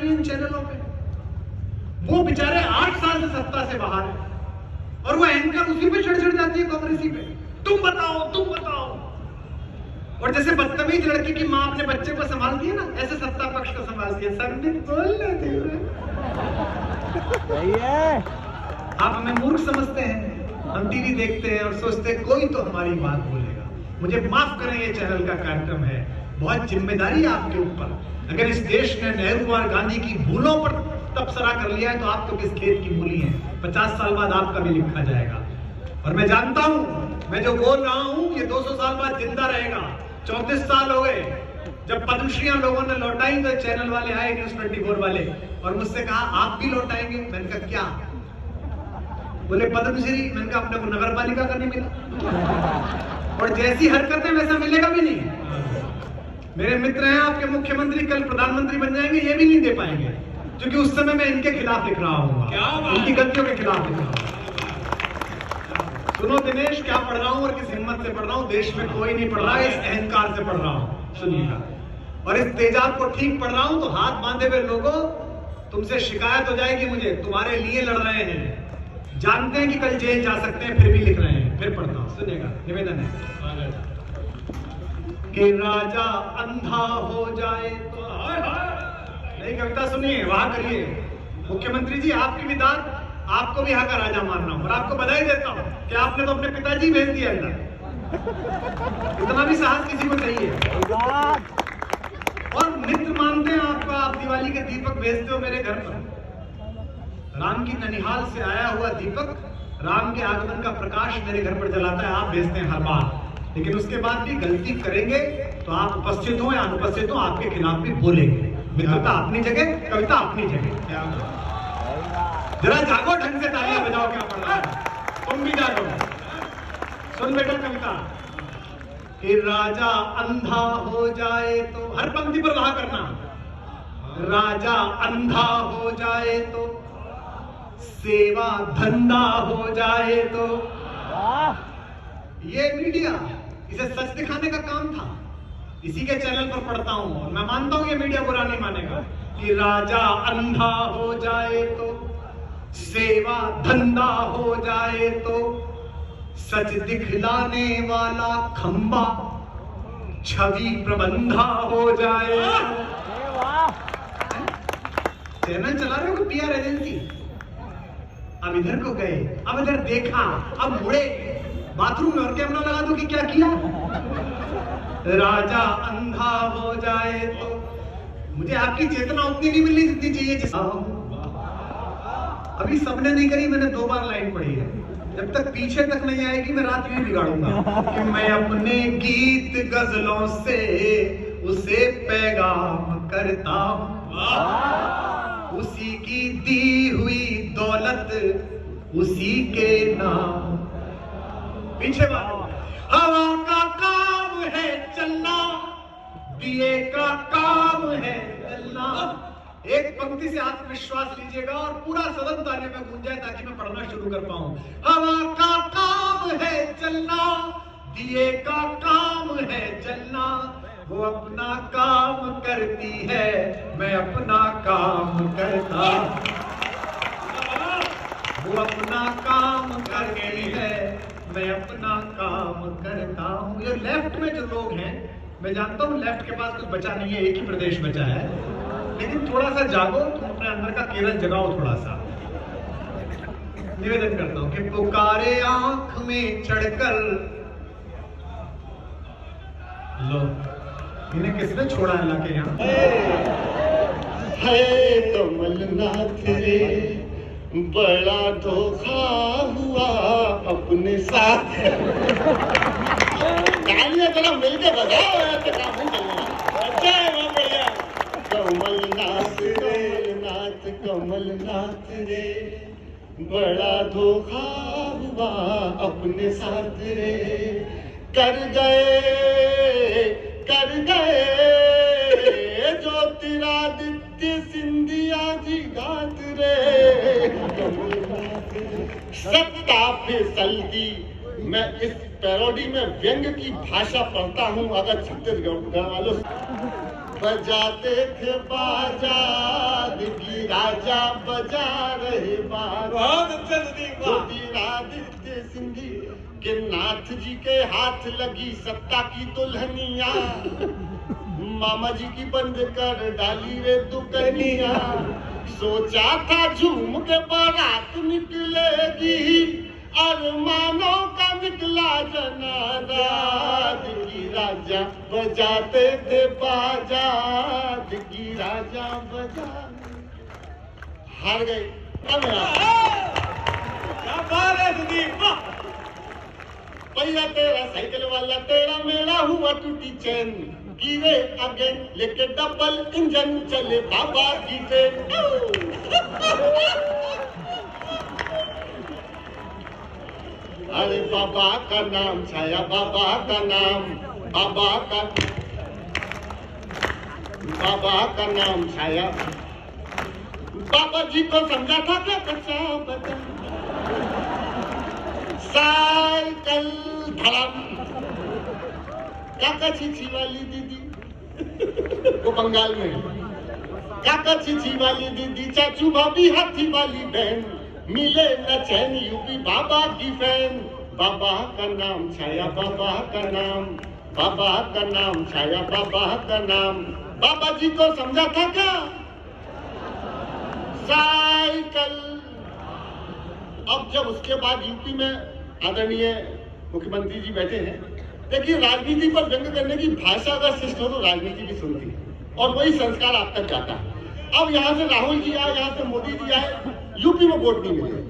रही है इन चैनलों पे। वो बेचारे 8 साल से सत्ता से बाहर है और वो एंकर उसी पे चढ़ जाती है, कांग्रेसी पे। तुम बताओ, तुम बताओ। और जैसे बदतमीज लड़की की माँ अपने बच्चे को संभालती है ना, ऐसे सत्ता पक्ष को संभालती है। संबित बोलने दे। आप हमें मूर्ख समझते हैं, हम टीवी देखते हैं और सोचते हैं कोई तो हमारी बात बोलेगा। मुझे माफ करें, ये चैनल का कार्यक्रम है, बहुत जिम्मेदारी है आपके ऊपर। अगर इस देश ने नेहरू और गांधी की भूलों पर तबसरा कर लिया है तो आप तो किस खेत की मूली हैं। 50 साल बाद आपका भी लिखा जाएगा। और मैं जानता हूं, मैं जो बोल रहा हूं ये 200 साल बाद जिंदा रहेगा। 34 साल हो गए जब पद्मश्रियां लोगों ने लौटाई तो चैनल वाले आए, न्यूज़ 24 वाले, और मुझसे कहा आप भी लौटाएंगे। मैंने कहा क्या? बोले पद्मश्री। मैंने कहा अपने को नगर पालिका का नहीं मिला, और जैसी हरकतें वैसा मिलेगा भी नहीं। मेरे मित्र हैं आपके मुख्यमंत्री, कल प्रधानमंत्री बन जाएंगे, ये भी नहीं दे पाएंगे, क्योंकि उस समय मैं इनके खिलाफ लिख रहा हूँ, उनकी गलतियों के खिलाफ लिख रहा हूँ। सुनो दिनेश, क्या पढ़ रहा हूँ और किस हिम्मत से पढ़ रहा हूँ। देश में कोई नहीं पढ़ रहा है, इस अहंकार से पढ़ रहा हूँ, सुनिएगा। और इस तेजाब को ठीक पढ़ रहा हूँ तो हाथ बांधे हुए लोगों, तुमसे शिकायत हो जाएगी मुझे, तुम्हारे लिए लड़ रहे हैं, जानते हैं कि कल जेल जा सकते हैं, फिर भी लिख रहे हैं। फिर पढ़ता हूँ, सुनिएगा, निवेदन है कि राजा अंधा हो जाए तो। नहीं, कविता सुनिए, वहां करिए। मुख्यमंत्री जी, आपकी भी दाद, आपको भी यहाँ का राजा मानना हूं और आपको बधाई देता हूं कि आपने तो अपने पिताजी भेज दिया अंदर। इतना भी साहस किसी को चाहिए। और मित्र मानते हैं आपका, आप दिवाली के दीपक भेजते हो मेरे घर पर। राम की ननिहाल से आया हुआ दीपक, राम के आगमन का प्रकाश मेरे घर पर जलाता है, आप भेजते हैं हर बार। लेकिन उसके बाद भी गलती करेंगे तो आप उपस्थित हो या अनुपस्थित हो, आपके खिलाफ भी बोलेंगे। मित्रता अपनी जगह, कविता अपनी जगह। जरा जागो, ढंग से तालियां बजाओ, क्या पड़ रहा है, तुम भी जागो। सुन बेटा कविता कि राजा अंधा हो जाए तो, हर पंक्ति पर वहां करना, राजा अंधा हो जाए तो, सेवा धंधा हो जाए तो। ये मीडिया, इसे सच दिखाने का काम था, इसी के चैनल पर पढ़ता हूं और मैं मानता हूं ये मीडिया बुरा नहीं मानेगा कि राजा अंधा हो जाए तो, सेवा धंधा हो जाए तो, सच दिखलाने वाला खंबा छवि प्रबंधा हो जाए। चैनल चला रहे हो पीआर एजेंसी। अब इधर को गए, अब इधर देखा, अब मुड़े, बाथरूम में और कैमरा लगा दो कि क्या किया। राजा अंधा हो जाए तो। मुझे आपकी चेतना उतनी नहीं मिलनी जितनी चाहिए। अभी सबने नहीं करी, मैंने 2 बार लाइन पढ़ी है। जब तक पीछे तक नहीं आएगी मैं रात भी बिगाड़ूंगा कि मैं अपने गीत गजलों से उसे पैगाम करता हूं, उसी की दी हुई दौलत उसी के नाम। पीछे हवा का काम है चलना, दिए का काम है जलना। एक पंक्ति से आत्मविश्वास लीजिएगा और पूरा सदन ताने में गूंज जाए ताकि मैं पढ़ना शुरू कर पाऊं। हवा का काम है चलना, दिए का काम है जलना, वो अपना काम करती है, मैं अपना काम करता। वो अपना काम करती है, मैं अपना काम करता हूं। ये लेफ्ट में जो लोग हैं, मैं जानता हूं लेफ्ट के पास कुछ बचा नहीं है, एक ही प्रदेश बचा है, लेकिन थोड़ा सा जागो, तुम अपने अंदर का केवल जगाओ थोड़ा सा। निवेदन करता हूं कि पुकारे आंख में चढ़कर लो। इन्हें किसने छोड़ा है लाके यहाँ? है कमलनाथ रे, बड़ा धोखा हुआ अपने साथ। तालियां जरा मिलके बजाओ यार, तो काम नहीं चलेगा। अच्छा है, बहुत बढ़िया। कमलनाथ रे, नाथ कमलनाथ रे, बड़ा धोखा हुआ अपने साथ रे। कर गए ज्योतिरादित्य सिंधिया जी घात रे। सत्ता फिसलती। मैं इस पैरोडी में व्यंग की भाषा पढ़ता हूँ। अगर छत्तीसगढ़ वालों बजाते थे बाजा राजा बजा रहे बाजा। बहुत अच्छा सुदीप, वाह। ज्योतिरादित्य सिंधिया के नाथ जी के हाथ लगी सत्ता की दुल्हनिया, मामा जी की बंद कर डाली रे दुकनिया। सोचा था झूम के बारात निकलेगी, अरमानों का निकला जनाजा। दिल्ली राजा बजाते थे बाजा, दिल्ली राजा बजा। हार गए। अब यहाँ क्या बात है सुदीप, वाह। पहिया तेरा साइकिल वाला तेरा मेरा हुआ टूटी चैन, गिरे अगेन लेके डबल इंजन चले बाबा की ट्रेन। अरे बाबा का नाम छाया, बाबा का नाम, बाबा का नाम छाया। बाबा जी को समझा था क्या कच्चा बदन, साइकिल धड़म। काका छीछी वाली दीदी वो बंगाल में, काका छीछी वाली दीदी, चाचू भाभी हाथी वाली बहन, मिले न चैन यूपी बाबा की फैन। बाबा का नाम छाया, बाबा का नाम, बाबा का नाम छाया, बाबा का नाम। बाबा जी को समझा था क्या साइकिल। अब जब उसके बाद यूपी में आदरणीय मुख्यमंत्री जी बैठे हैं, देखिए राजनीति पर व्यंग करने की भाषा अगर शिष्ट हो तो राजनीति भी सुनती है और वही संस्कार आप तक जाता है। अब यहाँ से राहुल जी आए, यहाँ से मोदी जी आए, यूपी में वोट नहीं मिले,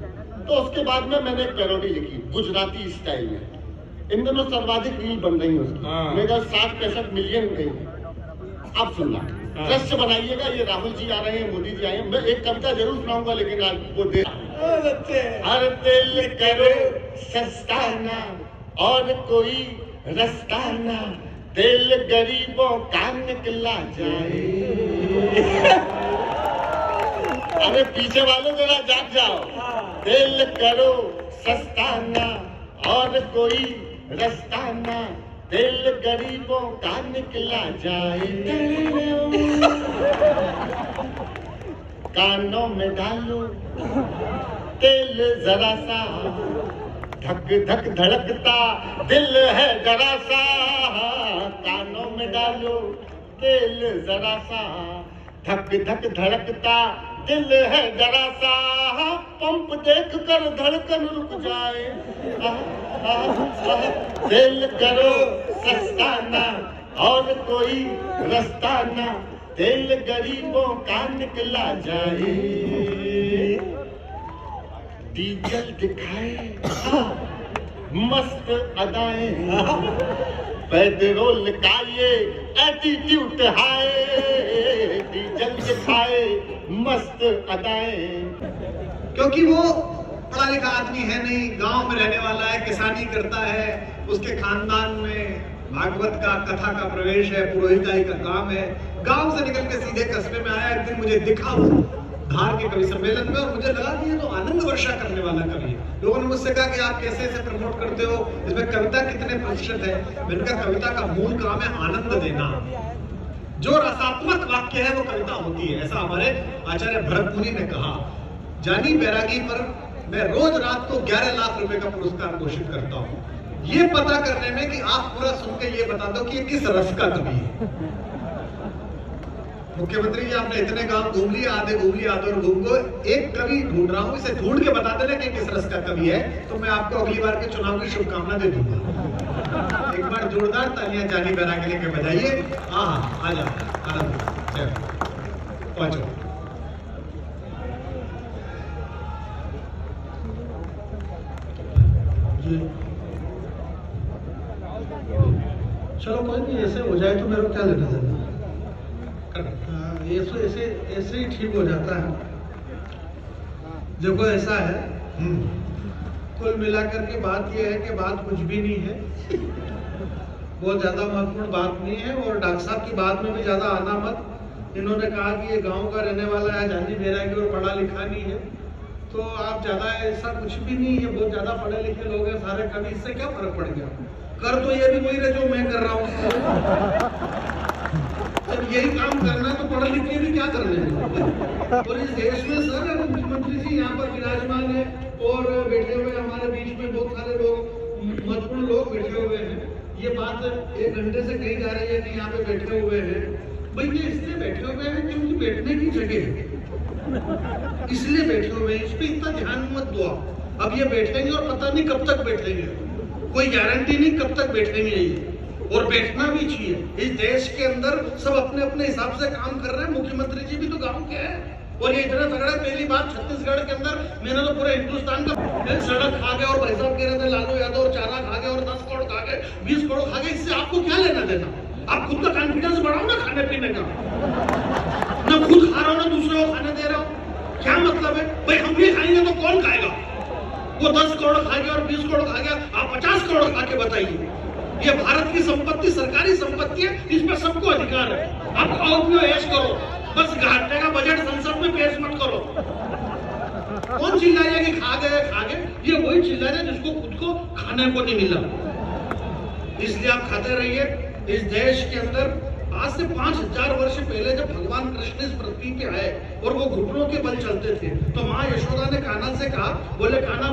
तो उसके बाद में मैंने एक पैरोडी लिखी गुजराती स्टाइल में। इन दोनों सर्वाधिक रील बन रही है उसकी, मेरा 60-65 मिलियन गई। आप सुनना, दृश्य बनाइएगा। ये राहुल जी आ रहे हैं, मोदी जी आए हैं। मैं एक कविता जरूर सुनाऊंगा, लेकिन आज वो दे। हर दिल करो सस्ताना और कोई रस्ताना, दिल गरीबों का निकला जाए। अरे पीछे वालों जरा जाग जाओ। दिल करो सस्ताना और कोई रस्ताना, दिल गरीबों का निकला जाए। कानों में डालो तेल जरा सा, धक धक धड़कता दिल है जरा सा। कानों में डालो तेल जरा सा, धक धक धड़कता दिल है जरा सा। पंप देख कर धड़कन रुक जाए। दिल करो सस्ताना और कोई रस्ताना, दिल गरीबों का निकला जाए। डीजल दिखाए मस्त अदाएं, पेट्रोल का ये एटीट्यूड हाय। डीजल दिखाए मस्त अदाएं, क्योंकि वो पढ़ा लिखा आदमी है नहीं, गांव में रहने वाला है, किसानी करता है, उसके खानदान में भागवत का कथा का प्रवेश है, पुरोहिताई का काम है। गांव से निकल के सीधे कस्बे में आया। एक दिन मुझे दिखा वो धार के कवि सम्मेलन में, और मुझे लगा कि ये तो आनंद वर्षा करने वाला कवि है। लोगों ने मुझसे कहा कि आप कैसे इसे प्रमोट करते हो, इसमें कविता कितने प्रतिशत है। मैंने कहा कविता का मूल काम है आनंद देना। जो रसात्मक वाक्य है वो कविता होती है, ऐसा हमारे आचार्य भरत मुनि ने कहा। जानी बैरागी पर मैं रोज रात को 11 लाख रुपए का पुरस्कार घोषित करता हूँ, ये पता करने में कि आप पूरा सुन के ये बता दो कि ये किस रस का कवि है। मुख्यमंत्री जी आपने इतने गांव घूम लिए, आधे घूम लिए, आधे और घूम गए। एक कवि ढूंढ रहा हूँ, इसे ढूंढ के बता देना कि किस रस का कवि है, तो मैं आपको अगली बार के चुनाव की शुभकामना दे दूंगा। एक बार जोरदार तालियां जानी बैरागी लेके बजाइए। हाँ आ जाओ, आनंद पहुंचो। चलो कोई नहीं, ऐसे हो जाए तो मेरे को क्या लेना देना। ऐसे ही ठीक हो जाता है। देखो ऐसा है, कुल मिलाकर के बात यह है कि बात कुछ भी नहीं है, बहुत ज्यादा महत्वपूर्ण बात नहीं है। और डॉक्टर साहब की बात में भी ज्यादा आना मत। इन्होंने कहा कि ये गांव का रहने वाला है, जानी बैरागी और पढ़ा लिखा नहीं है, तो आप ज्यादा ऐसा कुछ भी नहीं है, बहुत ज्यादा पढ़े लिखे लोग हैं सारे कवि, इससे क्या फर्क पड़ गया। कर तो ये भी वही रहे जो मैं कर रहा हूँ। जब यही काम करना है तो पढ़े लिखे भी क्या करने हैं। और इस देश में सर मुख्यमंत्री जी यहाँ पर विराजमान है और बैठे हुए हमारे बीच में बहुत सारे लोग महत्वपूर्ण लोग बैठे हुए हैं। ये बात 1 घंटे से कही जा रही है कि यहाँ पे बैठे हुए हैं। भाई ये इसलिए बैठे हुए हैं क्योंकि बैठने की जगह है, इसलिए बैठे हुए हैं। इस पे इतना ध्यान मत दो आप। अब ये बैठेंगे और पता नहीं कब तक बैठेंगे, कोई गारंटी नहीं कब तक बैठेंगे ये, और बैठना भी चाहिए। इस देश के अंदर सब अपने अपने हिसाब से काम कर रहे हैं। मुख्यमंत्री जी भी तो गांव के हैं और ये इतना तगड़ा। पहली बात छत्तीसगढ़ के अंदर मैंने तो पूरे हिंदुस्तान का सड़क खा गए और भाई साहब कह रहे थे लालू यादव और चारा खा गए और 10 करोड़ खा गए 20 करोड़ खा गए। इससे आपको क्या लेना देना? आप खुद का कॉन्फिडेंस बढ़ाओ ना खाने पीने का, ना खुद खा रहा हो ना दूसरे को खाने दे रहा हो। क्या मतलब है भाई? हम भी खाएंगे तो कौन खाएगा? वो 10 करोड़ खा गया और 20 करोड़ खा गया, आप 50 करोड़ खा के बताइए। ये भारत की संपत्ति सरकारी संपत्ति है, इस पर सबको अधिकार है। आप खाओ पियो ऐश करो, बस घाटे का बजट संसद में पेश मत करो। कौन चिल्लाएगा कि खा गए? ये वही चिल्ला रहे जिसको खुद को खाने को नहीं मिला। इसलिए आप खाते रहिए। इस देश के अंदर आज से 5000 वर्ष पहले जब भगवान कृष्ण इस पृथ्वी पे आए और वो घुटनों के बल चलते थे, तो माँ यशोदा ने कान्हा से कहा, बोले कान्हा